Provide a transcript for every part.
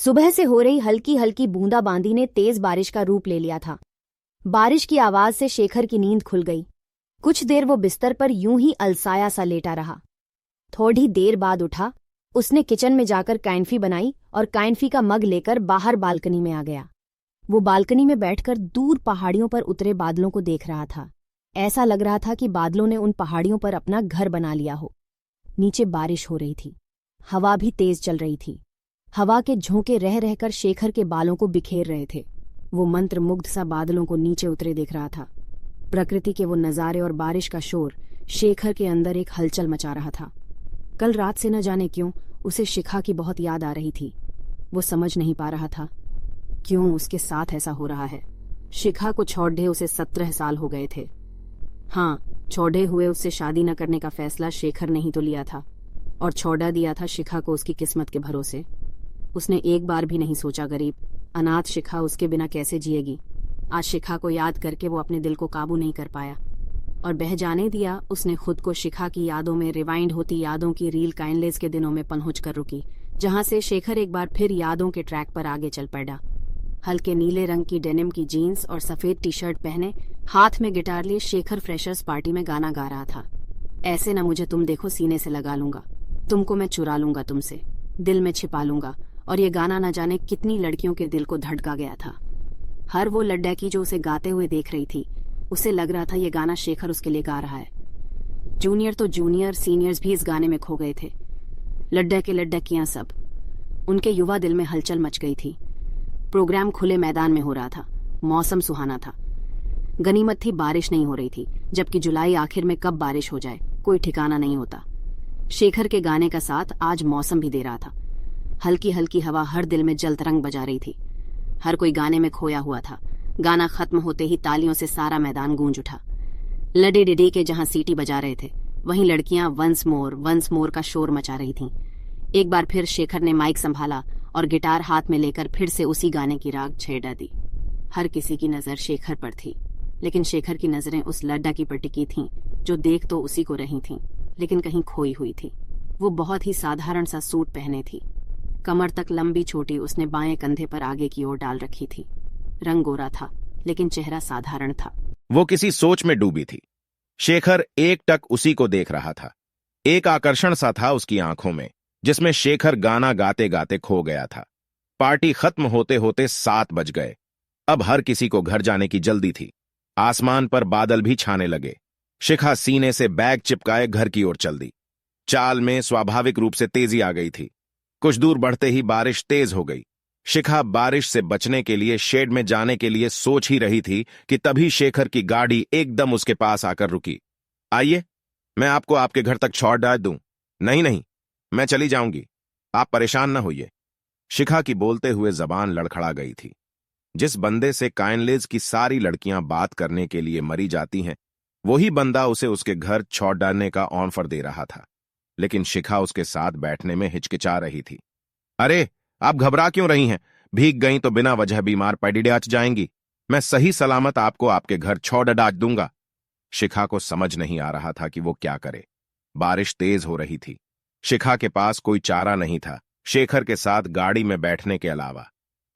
सुबह से हो रही हल्की हल्की बूंदाबांदी ने तेज बारिश का रूप ले लिया था। बारिश की आवाज से शेखर की नींद खुल गई। कुछ देर वो बिस्तर पर यूं ही अलसाया सा लेटा रहा। थोड़ी देर बाद उठा। उसने किचन में जाकर काइन्फी बनाई और काइन्फी का मग लेकर बाहर बालकनी में आ गया। वो बालकनी में बैठकर दूर पहाड़ियों पर उतरे बादलों को देख रहा था। ऐसा लग रहा था कि बादलों ने उन पहाड़ियों पर अपना घर बना लिया हो। नीचे बारिश हो रही थी। हवा भी तेज चल रही थी। हवा के झोंके रह रहकर शेखर के बालों को बिखेर रहे थे। वो मंत्रमुग्ध सा बादलों को नीचे उतरे देख रहा था। प्रकृति के वो नज़ारे और बारिश का शोर शेखर के अंदर एक हलचल मचा रहा था। कल रात से न जाने क्यों उसे शिखा की बहुत याद आ रही थी। वो समझ नहीं पा रहा था क्यों उसके साथ ऐसा हो रहा है। शिखा को छोड़े उसे 17 साल हो गए थे। हाँ, छोड़े हुए उससे शादी न करने का फैसला शेखर ने ही तो लिया था और छोड़ा दिया था शिखा को उसकी किस्मत के भरोसे। उसने एक बार भी नहीं सोचा गरीब अनाथ शिखा उसके बिना कैसे जिएगी। आज शिखा को याद करके वो अपने दिल को काबू नहीं कर पाया और बह जाने दिया। उसने खुद को शिखा की यादों में रिवाइंड होती यादों की रील काइनलेस के दिनों में पहुंच कर रुकी, जहां से शेखर एक बार फिर यादों के ट्रैक पर आगे चल पड़ा। हल्के नीले रंग की डेनिम की जीन्स और सफेद टी शर्ट पहने हाथ में गिटार लिए शेखर फ्रेशर्स पार्टी में गाना गा रहा था। ऐसे न मुझे तुम देखो सीने से लगा लूंगा, तुमको मैं चुरा लूंगा तुमसे, दिल में छिपा लूंगा। और ये गाना न जाने कितनी लड़कियों के दिल को धड़का गया था। हर वो लड्डकी जो उसे गाते हुए देख रही थी उसे लग रहा था ये गाना शेखर उसके लिए गा रहा है। जूनियर तो जूनियर, सीनियर्स भी इस गाने में खो गए थे। लड्डके लड्डकियां सब। उनके युवा दिल में हलचल मच गई थी। प्रोग्राम खुले मैदान में हो रहा था। मौसम सुहाना था। गनीमत थी बारिश नहीं हो रही थी, जबकि जुलाई आखिर में कब बारिश हो जाए कोई ठिकाना नहीं होता। शेखर के गाने का साथ आज मौसम भी दे रहा था। हल्की हल्की हवा हर दिल में जलतरंग बजा रही थी। हर कोई गाने में खोया हुआ था। गाना खत्म होते ही तालियों से सारा मैदान गूंज उठा। लडे डिडे के जहां सीटी बजा रहे थे वहीं लड़कियां वंस मोर का शोर मचा रही थीं। एक बार फिर शेखर ने माइक संभाला और गिटार हाथ में लेकर फिर से उसी गाने की राग छेड़ा दी। हर किसी की नजर शेखर पर थी, लेकिन शेखर की नजरें उस लड्डकी पर टिकी थीं जो देख तो उसी को रही थीं, लेकिन कहीं खोई हुई थी। वो बहुत ही साधारण सा सूट पहने थी। कमर तक लंबी छोटी उसने बाएं कंधे पर आगे की ओर डाल रखी थी। रंग गोरा था, लेकिन चेहरा साधारण था। वो किसी सोच में डूबी थी। शेखर एकटक उसी को देख रहा था। एक आकर्षण सा था उसकी आंखों में, जिसमें शेखर गाना गाते गाते खो गया था। पार्टी खत्म होते होते 7 बज गए। अब हर किसी को घर जाने की जल्दी थी। आसमान पर बादल भी छाने लगे। शिखा सीने से बैग चिपकाए घर की ओर चल दी। चाल में स्वाभाविक रूप से तेजी आ गई थी। कुछ दूर बढ़ते ही बारिश तेज हो गई। शिखा बारिश से बचने के लिए शेड में जाने के लिए सोच ही रही थी कि तभी शेखर की गाड़ी एकदम उसके पास आकर रुकी। आइए, मैं आपको आपके घर तक छोड़ डाल दूं। नहीं नहीं, मैं चली जाऊंगी, आप परेशान न होइए। शिखा की बोलते हुए जबान लड़खड़ा गई थी। जिस बंदे से काइनलेज की सारी लड़कियां बात करने के लिए मरी जाती हैं, वही बंदा उसे उसके घर छोड़ डालने का ऑफर दे रहा था। लेकिन शिखा उसके साथ बैठने में हिचकिचा रही थी। अरे, आप घबरा क्यों रही हैं? भीग गई तो बिना वजह बीमार पड़ जाएंगी। मैं सही सलामत आपको आपके घर छोड़ डाल दूंगा। शिखा को समझ नहीं आ रहा था कि वो क्या करे। बारिश तेज हो रही थी। शिखा के पास कोई चारा नहीं था शेखर के साथ गाड़ी में बैठने के अलावा।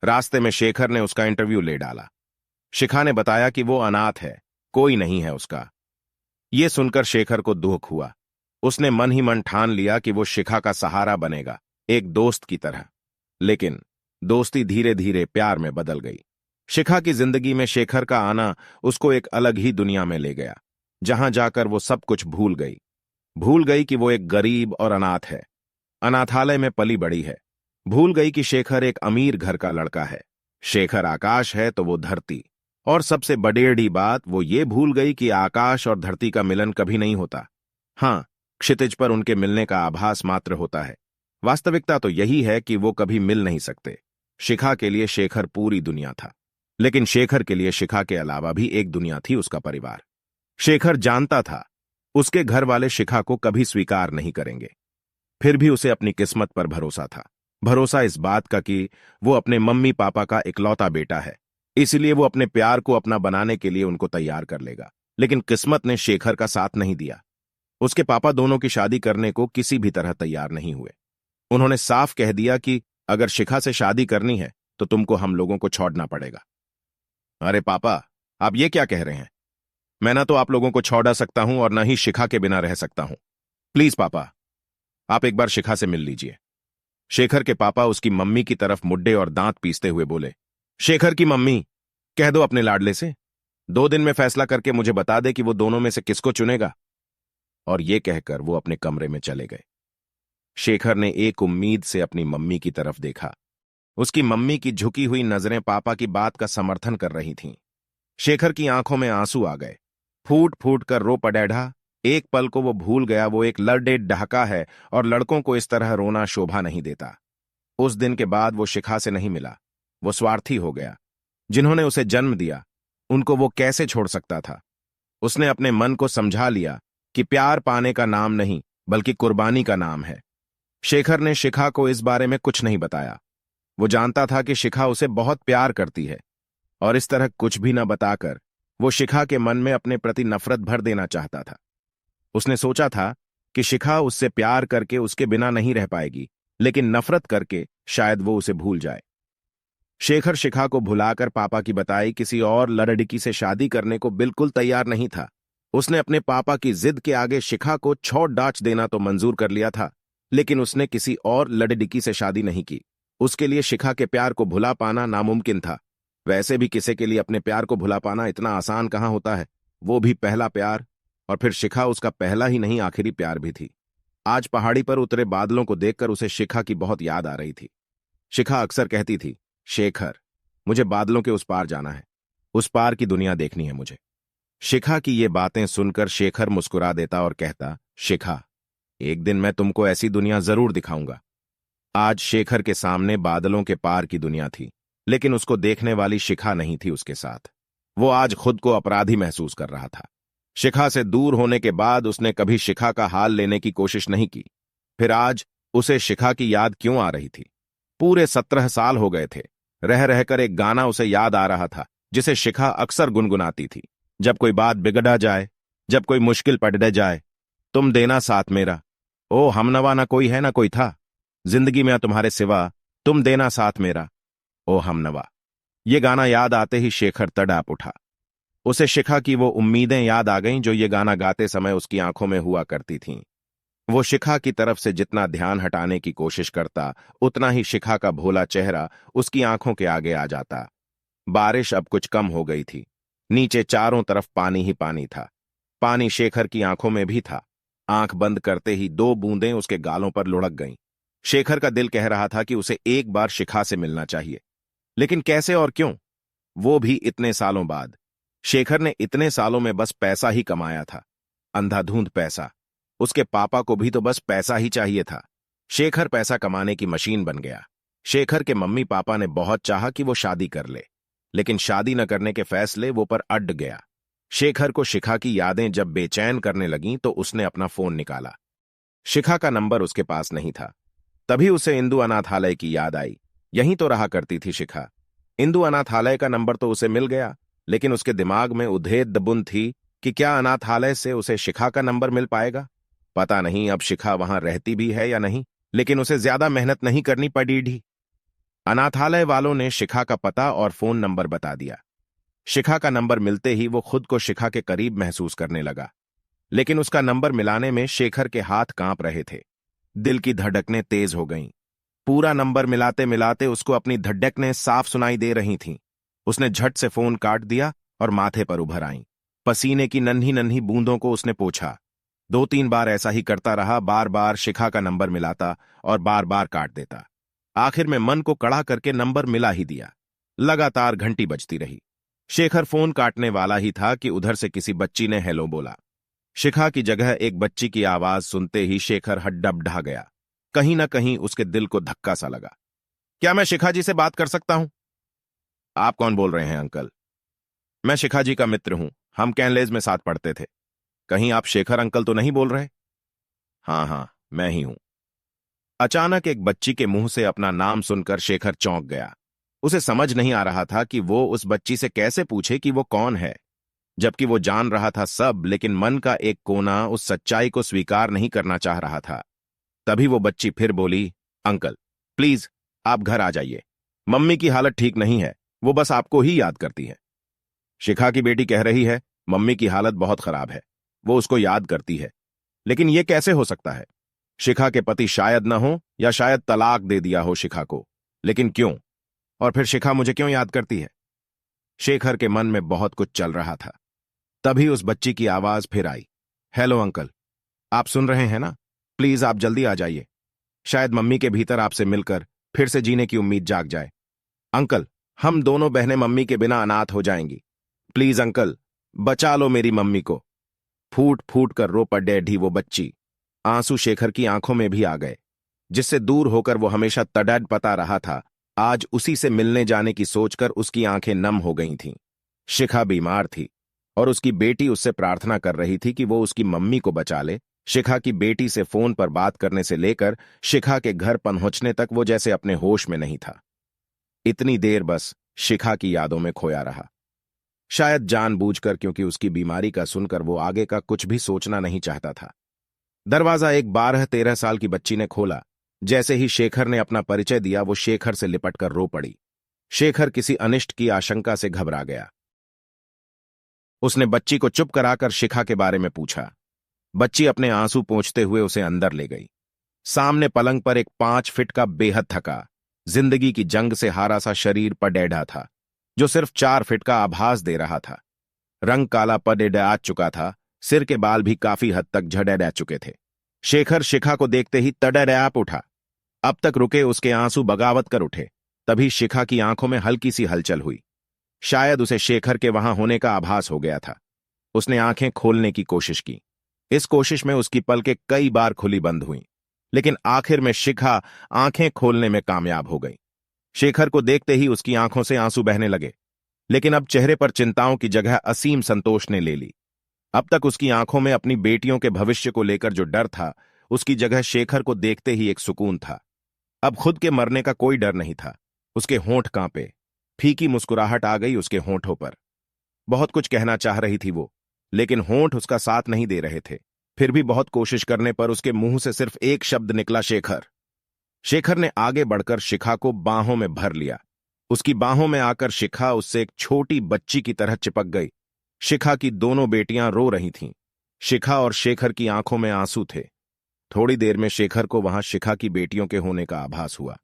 रास्ते में शेखर ने उसका इंटरव्यू ले डाला। शिखा ने बताया कि वो अनाथ है, कोई नहीं है उसका। ये सुनकर शेखर को दुख हुआ। उसने मन ही मन ठान लिया कि वो शिखा का सहारा बनेगा, एक दोस्त की तरह। लेकिन दोस्ती धीरे धीरे प्यार में बदल गई। शिखा की जिंदगी में शेखर का आना उसको एक अलग ही दुनिया में ले गया, जहां जाकर वो सब कुछ भूल गई। भूल गई कि वो एक गरीब और अनाथ है, अनाथालय में पली बड़ी है। भूल गई कि शेखर एक अमीर घर का लड़का है। शेखर आकाश है तो वो धरती। और सबसे बड़ेड़ी बात, वो ये भूल गई कि आकाश और धरती का मिलन कभी नहीं होता। हाँ, क्षितिज पर उनके मिलने का आभास मात्र होता है। वास्तविकता तो यही है कि वो कभी मिल नहीं सकते। शिखा के लिए शेखर पूरी दुनिया था, लेकिन शेखर के लिए शिखा के अलावा भी एक दुनिया थी, उसका परिवार। शेखर जानता था उसके घर वाले शिखा को कभी स्वीकार नहीं करेंगे। फिर भी उसे अपनी किस्मत पर भरोसा था। भरोसा इस बात का कि वो अपने मम्मी पापा का इकलौता बेटा है, इसलिए वो अपने प्यार को अपना बनाने के लिए उनको तैयार कर लेगा। लेकिन किस्मत ने शेखर का साथ नहीं दिया। उसके पापा दोनों की शादी करने को किसी भी तरह तैयार नहीं हुए। उन्होंने साफ कह दिया कि अगर शिखा से शादी करनी है तो तुमको हम लोगों को छोड़ना पड़ेगा। अरे पापा, आप ये क्या कह रहे हैं? मैं ना तो आप लोगों को छोड़ा सकता हूं और ना ही शिखा के बिना रह सकता हूं। प्लीज पापा, आप एक बार शिखा से मिल लीजिए। शेखर के पापा उसकी मम्मी की तरफ मुड्डे और दांत पीसते हुए बोले। शेखर की मम्मी, कह दो अपने लाडले से 2 दिन में फैसला करके मुझे बता दे कि वो दोनों में से किसको चुनेगा। और ये कहकर वो अपने कमरे में चले गए। शेखर ने एक उम्मीद से अपनी मम्मी की तरफ देखा। उसकी मम्मी की झुकी हुई नजरें पापा की बात का समर्थन कर रही थीं। शेखर की आंखों में आंसू आ गए। फूट फूट कर रो पड़ेढ़ा। एक पल को वो भूल गया वो एक लड़े डहका है और लड़कों को इस तरह रोना शोभा नहीं देता। उस दिन के बाद वो शिखा से नहीं मिला। वो स्वार्थी हो गया। जिन्होंने उसे जन्म दिया उनको वो कैसे छोड़ सकता था? उसने अपने मन को समझा लिया कि प्यार पाने का नाम नहीं बल्कि कुर्बानी का नाम है। शेखर ने शिखा को इस बारे में कुछ नहीं बताया। वो जानता था कि शिखा उसे बहुत प्यार करती है और इस तरह कुछ भी न बताकर वो शिखा के मन में अपने प्रति नफरत भर देना चाहता था। उसने सोचा था कि शिखा उससे प्यार करके उसके बिना नहीं रह पाएगी, लेकिन नफरत करके शायद वो उसे भूल जाए। शेखर शिखा को भुलाकर पापा की बताई किसी और लड़की से शादी करने को बिल्कुल तैयार नहीं था। उसने अपने पापा की जिद के आगे शिखा को छोड़ डांच देना तो मंजूर कर लिया था, लेकिन उसने किसी और लड़की से शादी नहीं की। उसके लिए शिखा के प्यार को भुला पाना नामुमकिन था। वैसे भी किसी के लिए अपने प्यार को भुला पाना इतना आसान कहां होता है, वो भी पहला प्यार। और फिर शिखा उसका पहला ही नहीं आखिरी प्यार भी थी। आज पहाड़ी पर उतरे बादलों को देखकर उसे शिखा की बहुत याद आ रही थी। शिखा अक्सर कहती थी, शेखर, मुझे बादलों के उस पार जाना है, उस पार की दुनिया देखनी है मुझे। शिखा की ये बातें सुनकर शेखर मुस्कुरा देता और कहता, शिखा, एक दिन मैं तुमको ऐसी दुनिया जरूर दिखाऊंगा। आज शेखर के सामने बादलों के पार की दुनिया थी, लेकिन उसको देखने वाली शिखा नहीं थी उसके साथ। वो आज खुद को अपराधी महसूस कर रहा था। शिखा से दूर होने के बाद उसने कभी शिखा का हाल लेने की कोशिश नहीं की। फिर आज उसे शिखा की याद क्यों आ रही थी? पूरे 17 साल हो गए थे। रह रहकर एक गाना उसे याद आ रहा था जिसे शिखा अक्सर गुनगुनाती थी। जब कोई बात बिगड़ा जाए, जब कोई मुश्किल पड़ जाए, तुम देना साथ मेरा, ओ हमनवा ना कोई है ना कोई था, जिंदगी में तुम्हारे सिवा, तुम देना साथ मेरा, ओ हमनवा। ये गाना याद आते ही शेखर तड़प उठा। उसे शिखा की वो उम्मीदें याद आ गईं जो ये गाना गाते समय उसकी आंखों में हुआ करती थीं। वो शिखा की तरफ से जितना ध्यान हटाने की कोशिश करता, उतना ही शिखा का भोला चेहरा उसकी आंखों के आगे आ जाता। बारिश अब कुछ कम हो गई थी। नीचे चारों तरफ पानी ही पानी था। पानी शेखर की आंखों में भी था। आंख बंद करते ही 2 बूंदें उसके गालों पर लुढ़क गईं। शेखर का दिल कह रहा था कि उसे एक बार शिखा से मिलना चाहिए, लेकिन कैसे और क्यों? वो भी इतने सालों बाद। शेखर ने इतने सालों में बस पैसा ही कमाया था, अंधाधुंध पैसा। उसके पापा को भी तो बस पैसा ही चाहिए था। शेखर पैसा कमाने की मशीन बन गया। शेखर के मम्मी पापा ने बहुत चाहा कि वो शादी कर ले, लेकिन शादी न करने के फैसले वो पर अड़ गया। शेखर को शिखा की यादें जब बेचैन करने लगीं तो उसने अपना फोन निकाला। शिखा का नंबर उसके पास नहीं था। तभी उसे इंदु अनाथालय की याद आई। यहीं तो रहा करती थी शिखा। इंदु अनाथालय का नंबर तो उसे मिल गया, लेकिन उसके दिमाग में उधेड़ दबुन थी कि क्या अनाथालय से उसे शिखा का नंबर मिल पाएगा। पता नहीं अब शिखा वहां रहती भी है या नहीं, लेकिन उसे ज्यादा मेहनत नहीं करनी पड़ी। अनाथालय वालों ने शिखा का पता और फोन नंबर बता दिया। शिखा का नंबर मिलते ही वो खुद को शिखा के करीब महसूस करने लगा, लेकिन उसका नंबर मिलाने में शेखर के हाथ कांप रहे थे। दिल की धड़कनें तेज हो गईं। पूरा नंबर मिलाते मिलाते उसको अपनी धड़कनें साफ सुनाई दे रही थीं। उसने झट से फोन काट दिया और माथे पर उभर आईं। पसीने की नन्ही नन्ही बूंदों को उसने पोंछा। 2-3 बार ऐसा ही करता रहा। बार बार शिखा का नंबर मिलाता और बार बार काट देता। आखिर में मन को कड़ा करके नंबर मिला ही दिया। लगातार घंटी बजती रही। शेखर फोन काटने वाला ही था कि उधर से किसी बच्ची ने हेलो बोला। शिखा की जगह एक बच्ची की आवाज सुनते ही शेखर हड्डब ढा गया। कहीं ना कहीं उसके दिल को धक्का सा लगा। क्या मैं शिखा जी से बात कर सकता हूं? आप कौन बोल रहे हैं अंकल? मैं शिखा जी का मित्र हूं, हम कैनलेज में साथ पढ़ते थे। कहीं आप शेखर अंकल तो नहीं बोल रहे? हाँ, मैं ही हूं। अचानक एक बच्ची के मुंह से अपना नाम सुनकर शेखर चौंक गया। उसे समझ नहीं आ रहा था कि वो उस बच्ची से कैसे पूछे कि वो कौन है, जबकि वो जान रहा था सब, लेकिन मन का एक कोना उस सच्चाई को स्वीकार नहीं करना चाह रहा था। तभी वो बच्ची फिर बोली, अंकल प्लीज आप घर आ जाइए। मम्मी की हालत ठीक नहीं है, वो बस आपको ही याद करती है। शिखा की बेटी कह रही है, मम्मी की हालत बहुत खराब है, वो उसको याद करती है। लेकिन ये कैसे हो सकता है? शिखा के पति शायद न हो, या शायद तलाक दे दिया हो शिखा को। लेकिन क्यों? और फिर शिखा मुझे क्यों याद करती है? शेखर के मन में बहुत कुछ चल रहा था। तभी उस बच्ची की आवाज फिर आई। हेलो अंकल, आप सुन रहे हैं ना? प्लीज आप जल्दी आ जाइए। शायद मम्मी के भीतर आपसे मिलकर फिर से जीने की उम्मीद जाग जाए। अंकल, हम दोनों बहनें मम्मी के बिना अनाथ हो जाएंगी। प्लीज अंकल, बचा लो मेरी मम्मी को। फूट फूट कर रो पड़ी वो बच्ची। आंसू शेखर की आंखों में भी आ गए। जिससे दूर होकर वो हमेशा तड़ड़ पता रहा था, आज उसी से मिलने जाने की सोचकर उसकी आंखें नम हो गई थीं। शिखा बीमार थी और उसकी बेटी उससे प्रार्थना कर रही थी कि वो उसकी मम्मी को बचा ले। शिखा की बेटी से फोन पर बात करने से लेकर शिखा के घर पहुंचने तक वो जैसे अपने होश में नहीं था। इतनी देर बस शिखा की यादों में खोया रहा, शायद जानबूझकर, क्योंकि उसकी बीमारी का सुनकर वो आगे का कुछ भी सोचना नहीं चाहता था। दरवाजा एक 12-13 साल की बच्ची ने खोला। जैसे ही शेखर ने अपना परिचय दिया, वो शेखर से लिपटकर रो पड़ी। शेखर किसी अनिष्ट की आशंका से घबरा गया। उसने बच्ची को चुप कराकर शिखा के बारे में पूछा। बच्ची अपने आंसू पोंछते हुए उसे अंदर ले गई। सामने पलंग पर एक 5 फीट का बेहद थका, जिंदगी की जंग से हारा सा शरीर पडेढ़ा था, जो सिर्फ 4 फीट का आभास दे रहा था। रंग काला पडेढ़ा चुका था, सिर के बाल भी काफी हद तक झड़ेढ़ चुके थे। शेखर शिखा को देखते ही तड़ड़ैप उठा। अब तक रुके उसके आंसू बगावत कर उठे। तभी शिखा की आंखों में हल्की सी हलचल हुई। शायद उसे शेखर के वहां होने का आभास हो गया था। उसने आंखें खोलने की कोशिश की। इस कोशिश में उसकी पलकें कई बार खुली बंद हुईं, लेकिन आखिर में शिखा आंखें खोलने में कामयाब हो गई। शेखर को देखते ही उसकी आंखों से आंसू बहने लगे, लेकिन अब चेहरे पर चिंताओं की जगह असीम संतोष ने ले ली। अब तक उसकी आंखों में अपनी बेटियों के भविष्य को लेकर जो डर था, उसकी जगह शेखर को देखते ही एक सुकून था। अब खुद के मरने का कोई डर नहीं था। उसके होंठ कांपे, फीकी मुस्कुराहट आ गई उसके होंठों पर। बहुत कुछ कहना चाह रही थी वो, लेकिन होंठ उसका साथ नहीं दे रहे थे। फिर भी बहुत कोशिश करने पर उसके मुंह से सिर्फ एक शब्द निकला, शेखर। शेखर ने आगे बढ़कर शिखा को बाहों में भर लिया। उसकी बाहों में आकर शिखा उससे एक छोटी बच्ची की तरह चिपक गई। शिखा की दोनों बेटियां रो रही थीं। शिखा और शेखर की आंखों में आंसू थे। थोड़ी देर में शेखर को वहां शिखा की बेटियों के होने का आभास हुआ।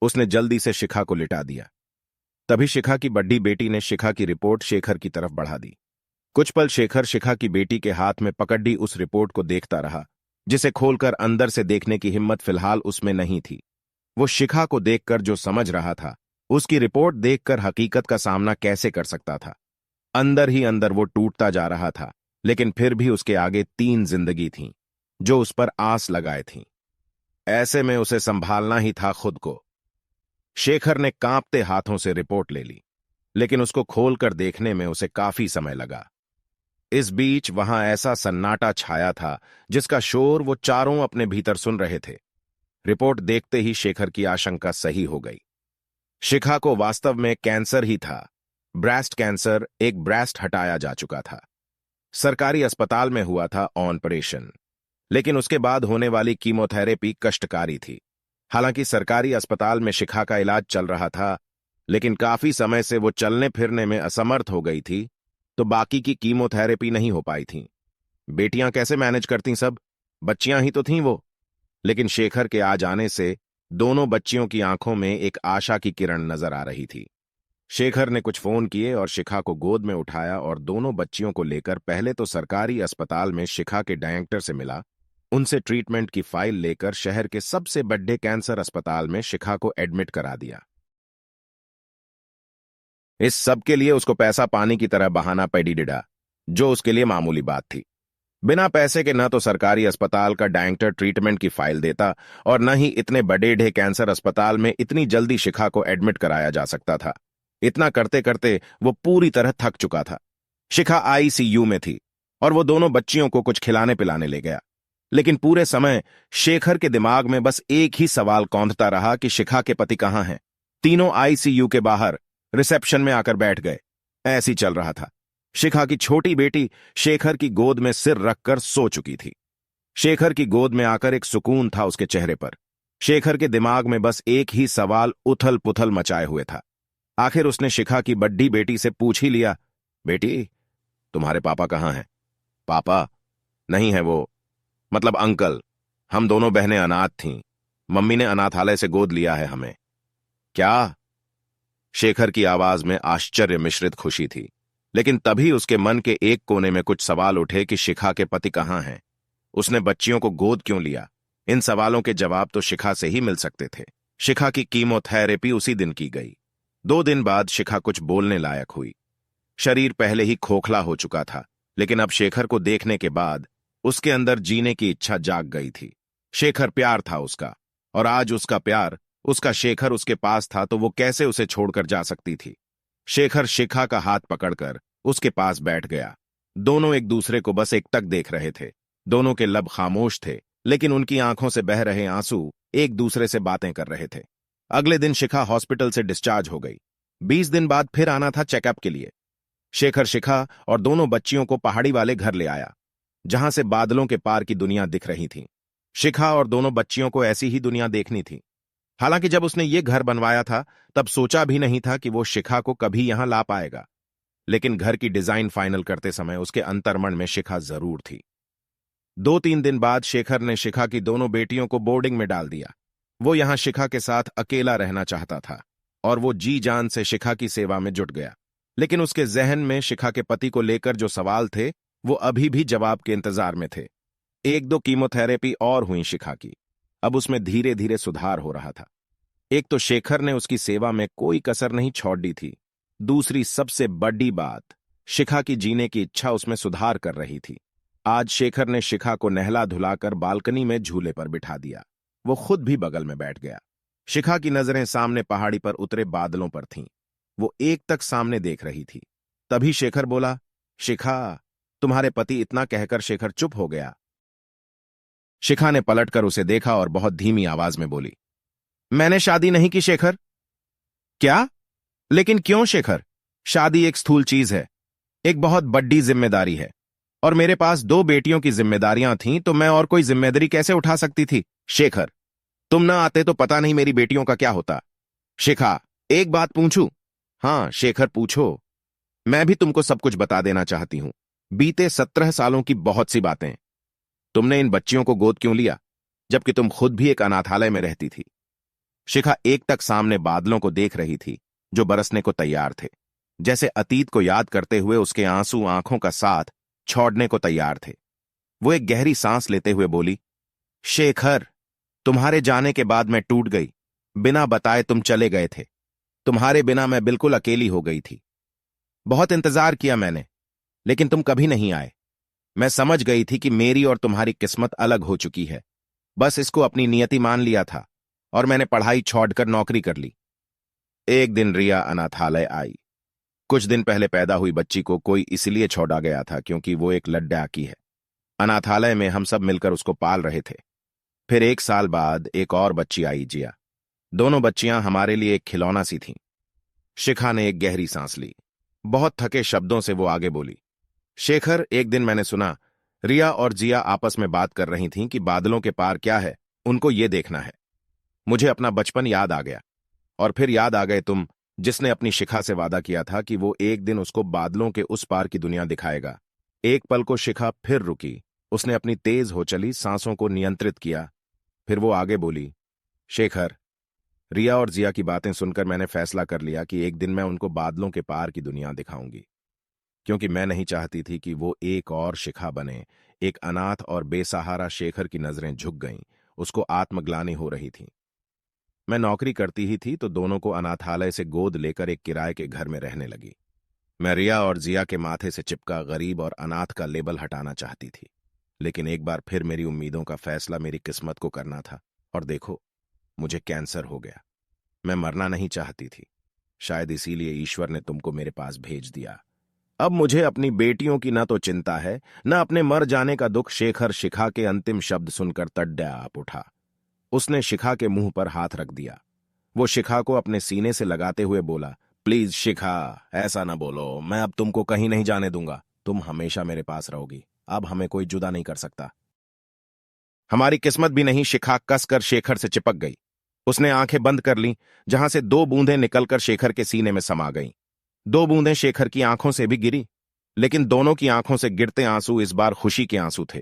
उसने जल्दी से शिखा को लिटा दिया। तभी शिखा की बड़ी बेटी ने शिखा की रिपोर्ट शेखर की तरफ बढ़ा दी। कुछ पल शेखर शिखा की बेटी के हाथ में पकड़ी उस रिपोर्ट को देखता रहा, जिसे खोलकर अंदर से देखने की हिम्मत फिलहाल उसमें नहीं थी। वो शिखा को देखकर जो समझ रहा था, उसकी रिपोर्ट देखकर हकीकत का सामना कैसे कर सकता था। अंदर ही अंदर वो टूटता जा रहा था, लेकिन फिर भी उसके आगे 3 जिंदगी थीं, जो उस पर आस लगाए थीं। ऐसे में उसे संभालना ही था खुद को। शेखर ने कांपते हाथों से रिपोर्ट ले ली, लेकिन उसको खोलकर देखने में उसे काफी समय लगा। इस बीच वहां ऐसा सन्नाटा छाया था, जिसका शोर वो चारों अपने भीतर सुन रहे थे। रिपोर्ट देखते ही शेखर की आशंका सही हो गई। शिखा को वास्तव में कैंसर ही था। ब्रेस्ट कैंसर, एक ब्रेस्ट हटाया जा चुका था। सरकारी अस्पताल में हुआ था ऑपरेशन, लेकिन उसके बाद होने वाली कीमोथेरेपी कष्टकारी थी। हालांकि सरकारी अस्पताल में शिखा का इलाज चल रहा था, लेकिन काफी समय से वो चलने फिरने में असमर्थ हो गई थी, तो बाकी की कीमोथेरेपी नहीं हो पाई थी। बेटियां कैसे मैनेज करती सब? बच्चियां ही तो थीं वो। लेकिन शेखर के आ जाने से दोनों बच्चियों की आंखों में एक आशा की किरण नजर आ रही थी। शेखर ने कुछ फोन किए और शिखा को गोद में उठाया और दोनों बच्चियों को लेकर पहले तो सरकारी अस्पताल में शिखा के डायरेक्टर से मिला। उनसे ट्रीटमेंट की फाइल लेकर शहर के सबसे बड़े कैंसर अस्पताल में शिखा को एडमिट करा दिया। इस सब के लिए उसको पैसा पानी की तरह बहाना पड़ी डिडा, जो उसके लिए मामूली बात थी। बिना पैसे के न तो सरकारी अस्पताल का डायरेक्टर ट्रीटमेंट की फाइल देता और न ही इतने बड़े कैंसर अस्पताल में इतनी जल्दी शिखा को एडमिट कराया जा सकता था। इतना करते करते वो पूरी तरह थक चुका था। शिखा आईसीयू में थी और वो दोनों बच्चियों को कुछ खिलाने पिलाने ले गया, लेकिन पूरे समय शेखर के दिमाग में बस एक ही सवाल कौंधता रहा कि शिखा के पति कहां हैं। तीनों आईसीयू के बाहर रिसेप्शन में आकर बैठ गए। ऐसी चल रहा था। शिखा की छोटी बेटी शेखर की गोद में सिर रखकर सो चुकी थी। शेखर की गोद में आकर एक सुकून था उसके चेहरे पर। शेखर के दिमाग में बस एक ही सवाल उथल पुथल मचाए हुए था। आखिर उसने शिखा की बड्डी बेटी से पूछ ही लिया, बेटी, तुम्हारे पापा कहाँ हैं? पापा? नहीं है वो, मतलब अंकल। हम दोनों बहनें अनाथ थीं। मम्मी ने अनाथालय से गोद लिया है हमें। क्या? शेखर की आवाज में आश्चर्य मिश्रित खुशी थी, लेकिन तभी उसके मन के एक कोने में कुछ सवाल उठे कि शिखा के पति कहाँ हैं? उसने बच्चियों को गोद क्यों लिया? इन सवालों के जवाब तो शिखा से ही मिल सकते थे। शिखा की कीमोथेरेपी उसी दिन की गई। 2 दिन बाद शिखा कुछ बोलने लायक हुई। शरीर पहले ही खोखला हो चुका था, लेकिन अब शेखर को देखने के बाद उसके अंदर जीने की इच्छा जाग गई थी। शेखर प्यार था उसका, और आज उसका प्यार, उसका शेखर उसके पास था तो वो कैसे उसे छोड़कर जा सकती थी। शेखर शिखा का हाथ पकड़कर उसके पास बैठ गया। दोनों एक दूसरे को बस एकटक देख रहे थे। दोनों के लब खामोश थे, लेकिन उनकी आंखों से बह रहे आंसू एक दूसरे से बातें कर रहे थे। अगले दिन शिखा हॉस्पिटल से डिस्चार्ज हो गई। 20 दिन बाद फिर आना था चेकअप के लिए। शेखर शिखा और दोनों बच्चियों को पहाड़ी वाले घर ले आया, जहां से बादलों के पार की दुनिया दिख रही थी। शिखा और दोनों बच्चियों को ऐसी ही दुनिया देखनी थी। हालांकि जब उसने ये घर बनवाया था, तब सोचा भी नहीं था कि वो शिखा को कभी यहां ला पाएगा। लेकिन घर की डिजाइन फाइनल करते समय उसके अंतर्मन में शिखा जरूर थी। 2-3 दिन बाद शेखर ने शिखा की दोनों बेटियों को बोर्डिंग में डाल दिया। वो यहां शिखा के साथ अकेला रहना चाहता था, और वो जी जान से शिखा की सेवा में जुट गया। लेकिन उसके जहन में शिखा के पति को लेकर जो सवाल थे, वो अभी भी जवाब के इंतजार में थे। 1-2 कीमोथेरेपी और हुई शिखा की। अब उसमें धीरे धीरे सुधार हो रहा था। एक तो शेखर ने उसकी सेवा में कोई कसर नहीं छोड़ दी थी। दूसरी सबसे बड़ी बात, शिखा की जीने की इच्छा उसमें सुधार कर रही थी। आज शेखर ने शिखा को नहला धुलाकर बालकनी में झूले पर बिठा दिया। वो खुद भी बगल में बैठ गया। शिखा की नजरें सामने पहाड़ी पर उतरे बादलों पर थीं। वो एक तक सामने देख रही थी। तभी शेखर बोला, शिखा, तुम्हारे पति, इतना कहकर शेखर चुप हो गया। शिखा ने पलटकर उसे देखा और बहुत धीमी आवाज में बोली, मैंने शादी नहीं की शेखर। क्या? लेकिन क्यों शेखर? शादी एक स्थूल चीज है, एक बहुत बड़ी जिम्मेदारी है, और मेरे पास 2 बेटियों की जिम्मेदारियां थीं, तो मैं और कोई जिम्मेदारी कैसे उठा सकती थी? शेखर, तुम ना आते तो पता नहीं मेरी बेटियों का क्या होता। शिखा, एक बात पूछूं? हाँ शेखर, पूछो। मैं भी तुमको सब कुछ बता देना चाहती हूं। बीते 17 सालों की बहुत सी बातें। तुमने इन बच्चियों को गोद क्यों लिया, जबकि तुम खुद भी एक अनाथालय में रहती थी? शिखा एक तक सामने बादलों को देख रही थी, जो बरसने को तैयार थे। जैसे अतीत को याद करते हुए उसके आंसू आंखों का साथ छोड़ने को तैयार थे। वो एक गहरी सांस लेते हुए बोली, शेखर, तुम्हारे जाने के बाद मैं टूट गई। बिना बताए तुम चले गए थे। तुम्हारे बिना मैं बिल्कुल अकेली हो गई थी। बहुत इंतजार किया मैंने, लेकिन तुम कभी नहीं आए। मैं समझ गई थी कि मेरी और तुम्हारी किस्मत अलग हो चुकी है। बस इसको अपनी नियति मान लिया था, और मैंने पढ़ाई छोड़कर नौकरी कर ली। एक दिन रिया अनाथालय आई। कुछ दिन पहले पैदा हुई बच्ची को कोई इसलिए छोड़ा गया था क्योंकि वो एक लड्डाकी है। अनाथालय में हम सब मिलकर उसको पाल रहे थे। फिर 1 साल बाद एक और बच्ची आई, जिया। दोनों बच्चियां हमारे लिए एक खिलौना सी थीं। शिखा ने एक गहरी सांस ली। बहुत थके शब्दों से वो आगे बोली, शेखर, एक दिन मैंने सुना रिया और जिया आपस में बात कर रही थीं कि बादलों के पार क्या है, उनको ये देखना है। मुझे अपना बचपन याद आ गया, और फिर याद आ गए तुम, जिसने अपनी शिखा से वादा किया था कि वो एक दिन उसको बादलों के उस पार की दुनिया दिखाएगा। एक पल को शिखा फिर रुकी। उसने अपनी तेज हो चली सांसों को नियंत्रित किया। फिर वो आगे बोली, शेखर, रिया और जिया की बातें सुनकर मैंने फैसला कर लिया कि एक दिन मैं उनको बादलों के पार की दुनिया दिखाऊंगी, क्योंकि मैं नहीं चाहती थी कि वो एक और शिखा बने। एक अनाथ और बेसहारा शेखर की नजरें झुक गईं। उसको आत्मग्लानि हो रही थी। मैं नौकरी करती ही थी तो दोनों को अनाथालय से गोद लेकर एक किराए के घर में रहने लगी। मैं रिया और जिया के माथे से चिपका गरीब और अनाथ का लेबल हटाना चाहती थी, लेकिन एक बार फिर मेरी उम्मीदों का फैसला मेरी किस्मत को करना था, और देखो, मुझे कैंसर हो गया। मैं मरना नहीं चाहती थी। शायद इसीलिए ईश्वर ने तुमको मेरे पास भेज दिया। अब मुझे अपनी बेटियों की न तो चिंता है, न अपने मर जाने का दुख। शेखर शिखा के अंतिम शब्द सुनकर तड्डा आप उठा। उसने शिखा के मुंह पर हाथ रख दिया। वो शिखा को अपने सीने से लगाते हुए बोला, प्लीज शिखा, ऐसा ना बोलो। मैं अब तुमको कहीं नहीं जाने दूंगा। तुम हमेशा मेरे पास रहोगी। अब हमें कोई जुदा नहीं कर सकता। हमारी किस्मत भी नहीं, शिखा कसकर शेखर से चिपक गई। उसने आंखें बंद कर लीं, जहां से 2 बूंदें निकलकर शेखर के सीने में समा गईं। 2 बूंदें शेखर की आंखों से भी गिरी, लेकिन दोनों की आंखों से गिरते आंसू इस बार खुशी के आंसू थे।